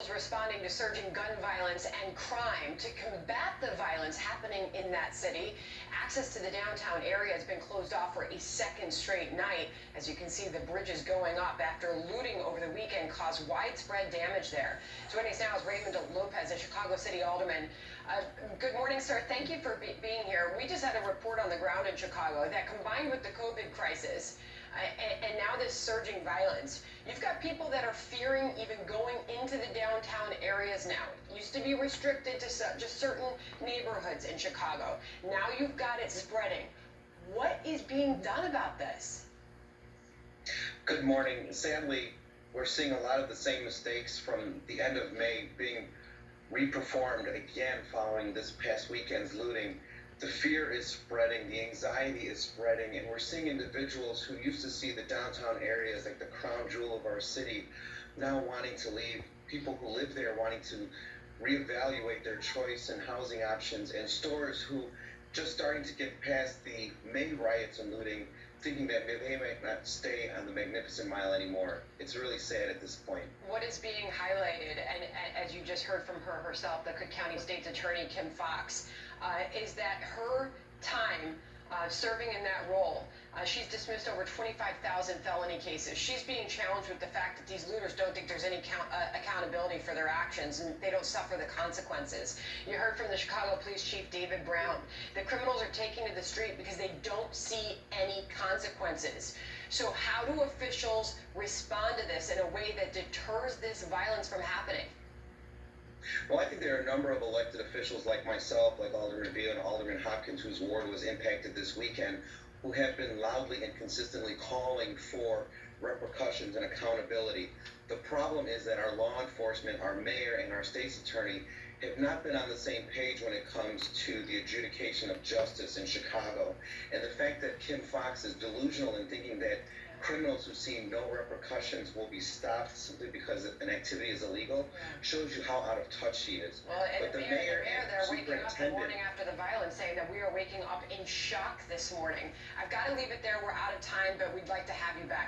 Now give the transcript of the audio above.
officials responding to surging gun violence and crime. To combat the violence happening in that city, access to the downtown area has been closed off for a second straight night. As you can see, the bridge is going up after looting over the weekend caused widespread damage there. Joining us now is Raymond Lopez, a Chicago City Alderman. Good morning, sir. Thank you for being here. We just had a report on the ground in Chicago that combined with the COVID crisis and now this surging violence, you've got people that are fearing even going into the downtown areas now. It used to be restricted to just certain neighborhoods in Chicago. Now you've got it spreading. What is being done about this? Good morning. Sadly, we're seeing a lot of the same mistakes from the end of May being reperformed again following this past weekend's looting. The fear is spreading, the anxiety is spreading, and we're seeing individuals who used to see the downtown areas like the crown jewel of our city now wanting to leave, people who live there wanting to reevaluate their choice in housing options, and stores who just starting to get past the May riots and looting, thinking that they might not stay on the Magnificent Mile anymore. It's really sad at this point. What is being highlighted, and as you just heard from her herself, the Cook County State's Attorney Kim Foxx, is that her time serving in that role, she's dismissed over 25,000 felony cases. She's being challenged with the fact that these looters don't think there's any accountability for their actions and they don't suffer the consequences. You heard from the Chicago Police Chief David Brown. The criminals are taking to the street because they don't see any consequences. So how do officials respond to this in a way that deters this violence from happening? Well, I think there are a number of elected officials like myself, like Alderman Beal and Alderman Hopkins, whose ward was impacted this weekend, who have been loudly and consistently calling for repercussions and accountability. The problem is that our law enforcement, our mayor, and our state's attorney have not been on the same page when it comes to the adjudication of justice in Chicago. And the fact that Kim Foxx is delusional in thinking that criminals who see no repercussions will be stopped simply because an activity is illegal shows you how out of touch she is. Well, and but the mayor, they're waking up the morning after the violence, saying that we are waking up in shock this morning. I've got to leave it there. We're out of time, but we'd like to have you back.